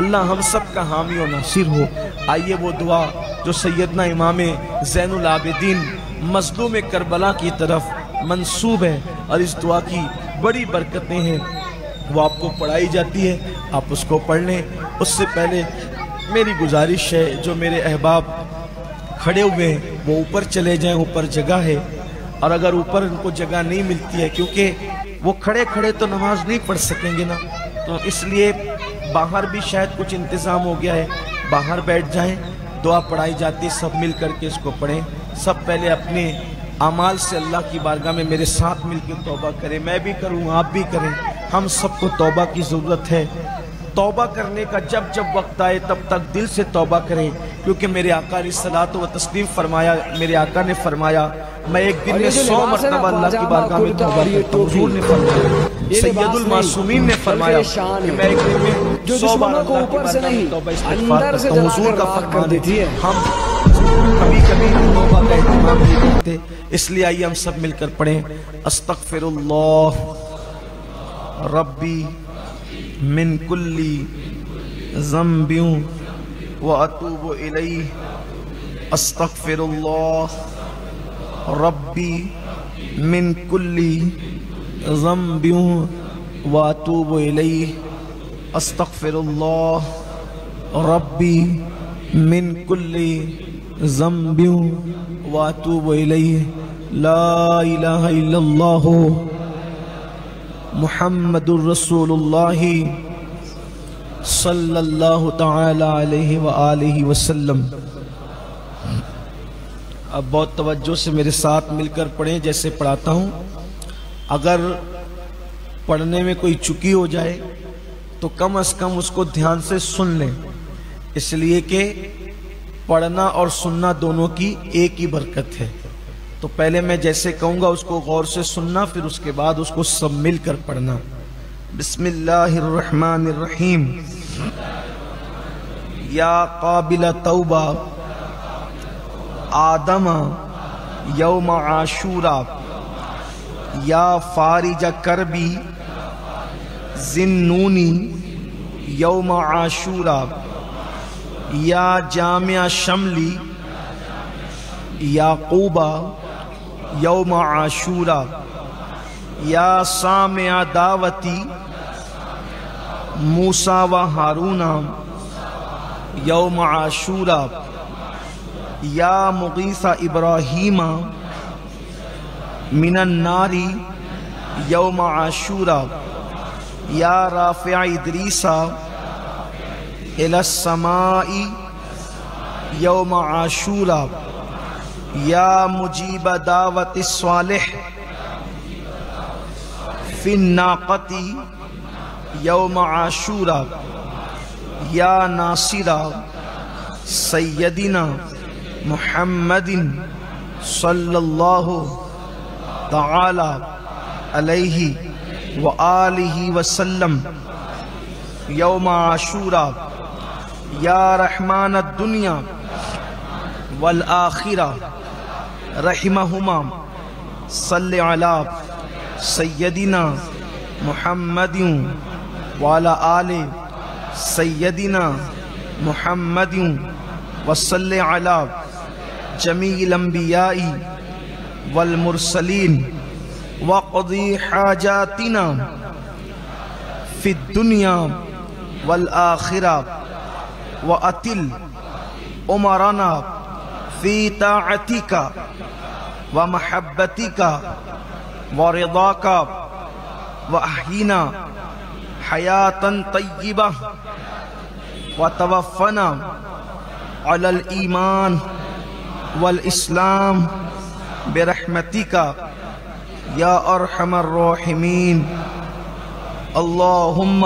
اللہ ہم سب کا حامی و ناصر ہو۔ آئیے وہ دعا جو سیدنا امام زین العابدین مظلوم کربلا کی طرف منسوب ہے، اور اس دعا کی بڑی برکتیں ہیں، وہ آپ کو پڑھائی جاتی ہے، آپ اس کو پڑھ لیں۔ اس سے پہلے میری گزارش ہے، جو میرے احباب کھڑے ہوئے ہیں وہ اوپر چلے جائیں، اوپر جگہ ہے، اور اگر اوپر ان کو جگہ نہیں ملتی ہے کیونکہ وہ کھڑے کھڑے تو نماز نہیں پڑھ سکیں گے نا، تو اس لیے باہر بھی شاید کچھ انتظام ہو گیا ہے، باہر بیٹھ جائیں، دعا پڑھائی جاتی ہے، سب مل کر کے اس کو پڑھیں۔ سب پہلے اپنے اعمال سے اللہ کی بارگاہ میں میرے ساتھ مل کے توبہ کریں، میں بھی کروں، آپ بھی کریں، ہم سب کو توبہ کی ضرورت ہے۔ توبہ کرنے کا جب جب وقت آئے تب تک دل سے توبہ کریں، کیونکہ میرے آقا علیہ الصلوۃ والتسلیم فرمایا، میرے آقا نے فرمایا میں ایک دن میں 100 مرتبہ اللہ کی بارگاہ میں توبہ کرتا ہوں۔ حضور نے فرمایا، سید المعصومین نے فرمایا کہ میں ایک دن میں 100 بار اللہ کی بارگاہ میں توبہ استغفار کرتا ہوں۔ حضور کا فرمان ہے، ہم کبھی کبھی توبہ کا اہتمام نہیں کرتے، اس لیے آئیے ہم سب مل کر پڑھیں۔ استغفر اللہ ربی من کل ذنب واتوب الیہ، استغفر اللہ ربی من کل ذنب واتوب الیہ، استغفر اللہ ربی من کل ذنب واتوب الیہ، لا الہ الا اللہ محمد الرسول اللہ صلی اللہ تعالی علیہ وآلہ وسلم۔ اب بہت توجہ سے میرے ساتھ مل کر پڑھیں جیسے پڑھاتا ہوں۔ اگر پڑھنے میں کوئی چکی ہو جائے تو کم از کم اس کو دھیان سے سن لیں، اس لیے کہ پڑھنا اور سننا دونوں کی ایک ہی برکت ہے۔ تو پہلے میں جیسے کہوں گا اس کو غور سے سننا، پھر اس کے بعد اس کو سب مل کر پڑھنا۔ بسم اللہ الرحمن الرحیم۔ یا قابل توبہ آدم یوم عاشورا، یا فارج کربی ذنونی یوم عاشورا، یا جامع شملی یعقوبہ یوم عاشورا، یا سامع دعوتی موسیٰ و ہارون یوم عاشورا، یا مغیث ابراہیم من النار یوم عاشورا، یا رافع ادریس الی السماء یوم عاشورا، یا مجیب دعوت الصالح فی الناقۃ یوم عاشورا، یا ناصر سیدنا محمد صلی اللہ تعالی علیہ وآلہ وسلم یوم عاشورا، یا رحمان الدنیا والآخرہ رحمہما صلی علی سیدنا محمد وعلی آل سیدنا محمد وصلی علی جمیع الانبیاء والمرسلین وقضی حاجاتنا فی الدنیا والآخرہ وأتل عمرنا فی طاعتک ومحبتک ورضاک وأحینا حیاة طیبہ وتوفنا علی الایمان والاسلام برحمتک یا ارحم الراحمین۔ اللہم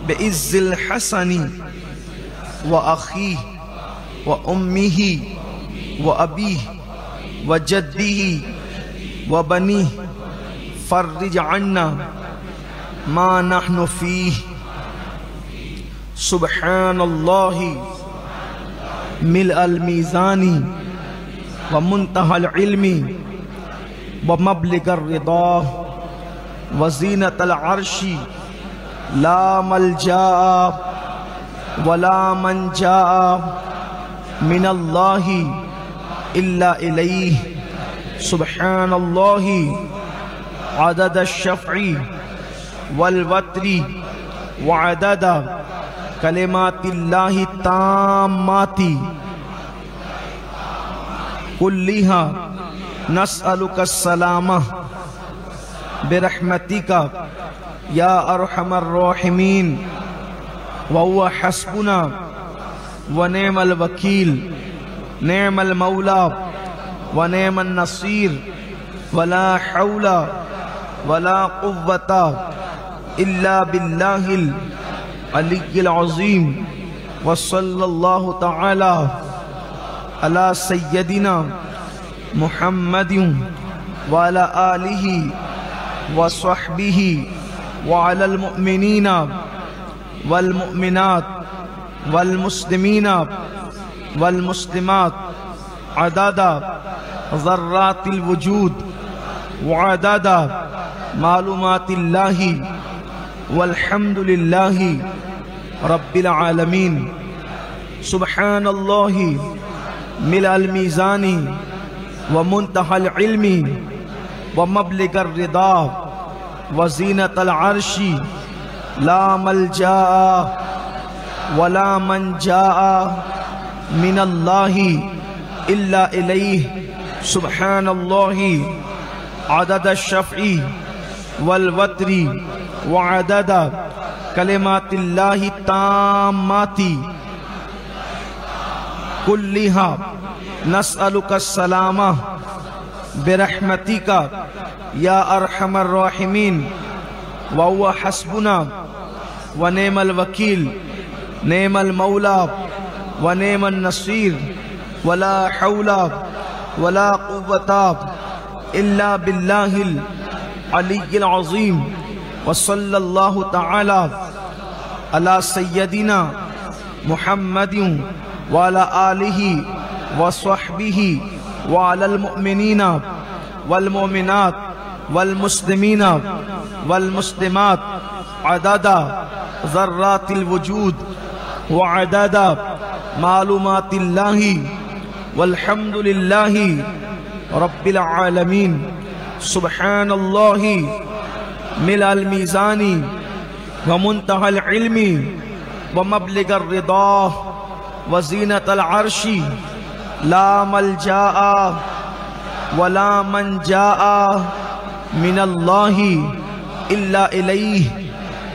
بعز الحسن وأخیہ وأمہ وأبیہ وجدہ وبنیہ فرج عنا ما نحن فیہ۔ سبحان اللہ ملء المیزان ومنتہى العلم ومبلغ الرضا وزینة العرش لا ملجا ولا منجا من اللہ الا الیہ سبحان اللہ عدد الشفع والوتر وعدد کلمات اللہ التامات کلہا نسألک السلامہ برحمتک یا ارحم الراحمین وهو حسبنا ونعم الوکیل نعم المولا ونعم النصیر ولا حول ولا قوة الا باللہ العلی العظیم وصلی اللہ تعالی علی سیدنا محمد وعلى آلہ وصحبہ وعلى المؤمنین والمؤمنات والمسلمین والمسلمات عدد ذرات الوجود وعدد معلومات اللہ والحمد للہ رب العالمین سبحان اللہ ملء المیزان ومنتہى العلم ومبلغ الرضا وزینة العرش لا ملجا ولا منجا من اللہ الا الیہ سبحان اللہ عدد الشفع والوتر وعدد کلمات اللہ التامات کلہا نسألک السلامہ برحمتک یا ارحم الراحمین وهو حسبنا ونعم الوکیل نعم المولا ونعم النصیر ولا حول ولا قوة الا باللہ العلی العظیم وصلی اللہ تعالی علی سیدنا محمد وعلى آلہ وصحبہ وعلى المؤمنین والمؤمنات والمسلمین والمسلمات عدد ذرات الوجود وعدد معلومات اللہ والحمد للہ رب العالمین سبحان اللہ ملء المیزان ومنتہى العلم ومبلغ الرضا وزینة العرش لا ملجا ولا منجا من اللہ الا الیہ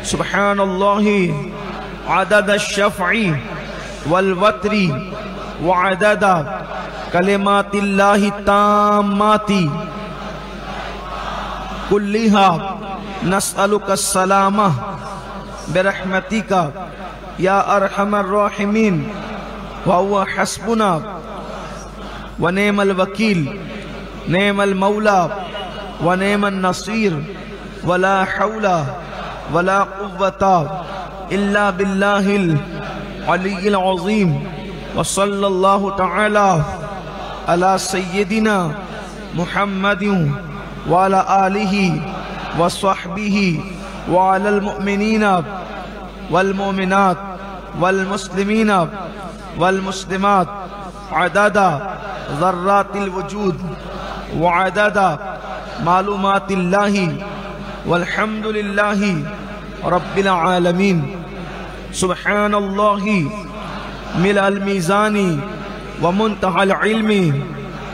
سبحان اللہ عدد الشفع والوتر وعدد کلمات اللہ التامات کلہا نسألک السلامہ برحمتک یا ارحم الراحمین وهو حسبنا ونعم الوکیل نعم المولا ونعم النصیر ولا حول ولا قوة الا باللہ العلی العظیم وصلی اللہ تعالی علی سیدنا محمد وعلى آلہ وصحبہ وعلى المؤمنین والمؤمنات والمسلمین والمسلمات عدد ذرات الوجود وعدد معلومات اللہ والحمد للہ رب العالمین سبحان اللہ ملء المیزان ومنتہى العلم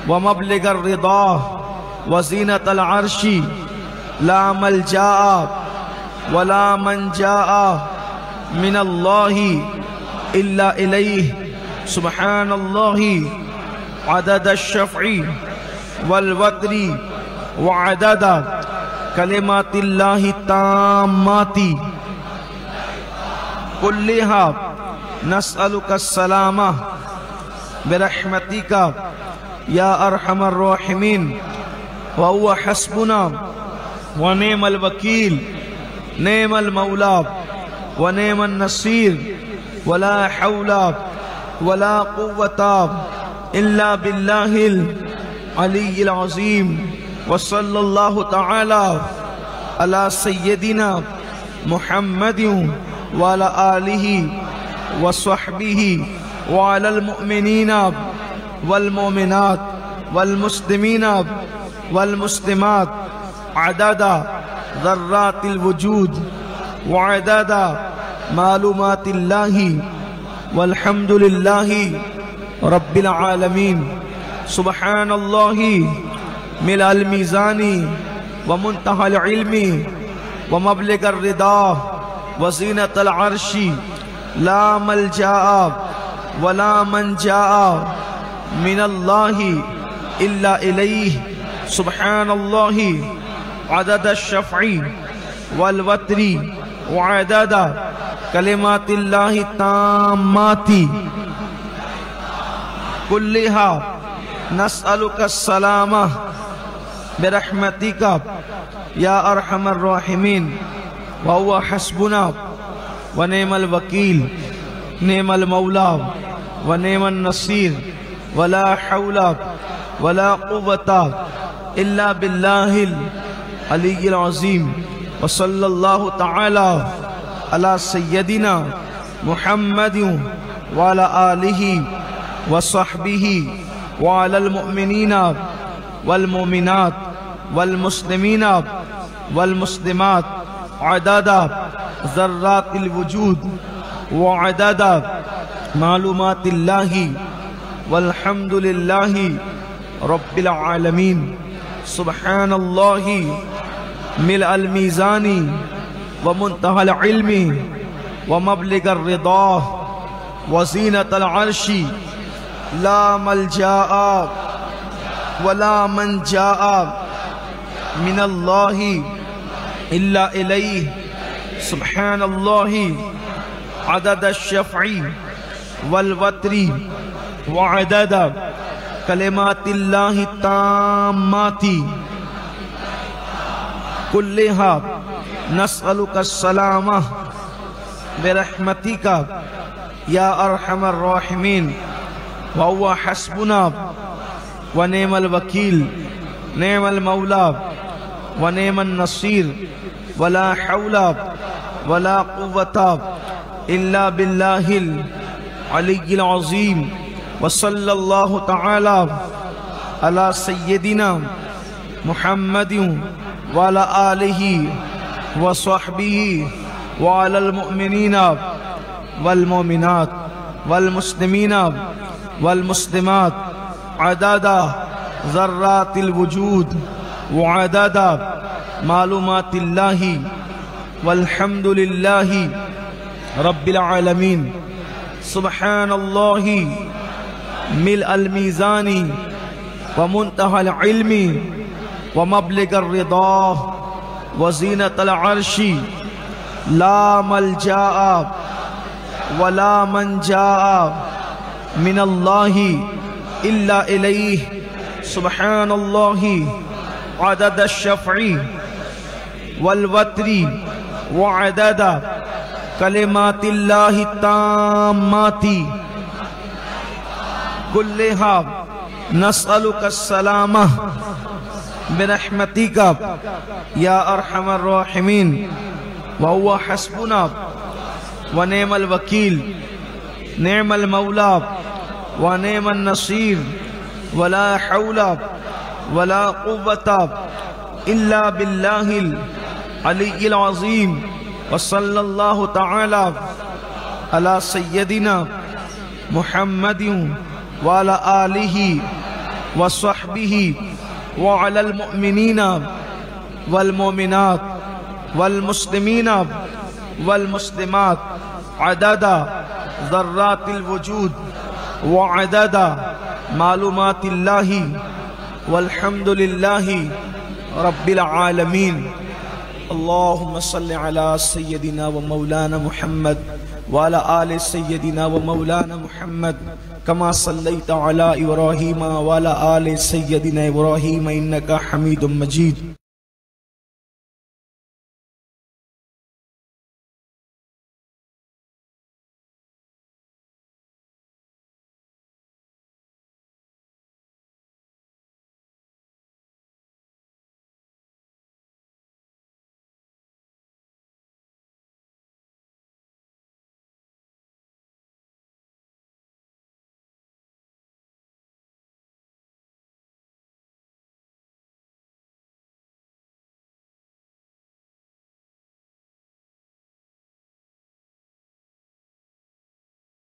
ومبلغ الرضا وزینة العرش لا ملجا ولا منجا من اللہ الا الیہ سبحان اللہ عدد الشفع والوتر وعدد کلمات اللہ التامات کلہا نسألک السلامہ برحمتک یا ارحم الراحمین وهو حسبنا ونعم الوکیل نعم المولا ونعم النصیر ولا حول ولا قوة الا باللہ العلی العظیم وصلی اللہ تعالی علی سیدنا محمد وعلى آلہ وصحبه وعلى المؤمنين والمؤمنات والمسلمين والمسلمات عدد ذرات الوجود وعدد معلومات الله والحمد لله رب العالمين. سبحان الله ملء الميزان ومنتهى العلم ومبلغ الرضا وزينة العرش لا ملجأ ولا منجأ من الله إلا إليه. سبحان الله عدد الشفع والوتر وعدد كلمات الله التامات كلها. نسألك السلامة برحمتك يا أرحم الراحمين. وهو حسبنا ونعم الوكيل نعم المولى ونعم النصير ولا حول ولا قوة إلا بالله العلي العظيم. وصلى الله تعالى على سيدنا محمد وعلى آله وصحبه وعلى المؤمنين والمؤمنات والمسلمين والمسلمات عدد ذرات الوجود وعدد معلومات الله والحمد لله رب العالمين. سبحان الله ملء الميزان ومنتهى العلم ومبلغ الرضا وزينة العرش لا ملجأ ولا منجأ من الله إلا إليه. سبحان الله عدد الشفع والوتر وعدد كلمات الله التامات كلها. نسألك السلامة برحمتك يا أرحم الراحمين. وهو حسبنا ونعم الوكيل نعم المولى ونعم النصير ولا حول ولا قوة إلا بالله العلي العظيم. وصلى الله تعالى على سيدنا محمد وعلى آله وصحبه وعلى المؤمنين والمؤمنات والمسلمين والمسلمات عدد ذرات الوجود وعدد معلومات الله والحمد لله رب العالمين. سبحان الله ملء الميزان ومنتهى العلم ومبلغ الرضا وزينة العرش لا ملجأ ولا منجأ من الله إلا إليه. سبحان الله عدد الشفع والوتر وعدد كلمات الله التامات كلها. نسألك السلامة برحمتك يا أرحم الراحمين. وهو حسبنا ونعم الوكيل نعم المولى ونعم النصير ولا حول ولا قوة إلا بالله العلي العظيم. وصلى الله تعالى على سيدنا محمد وعلى آله وصحبه وعلى المؤمنين والمؤمنات والمسلمين والمسلمات عدد ذرات الوجود وعدد معلومات الله والحمد لله رب العالمين. اللهم صل على سيدنا ومولانا محمد وعلى آل سيدنا ومولانا محمد كما صليت على إبراهيم وعلى آل سيدنا إبراهيم إنك حميد مجيد.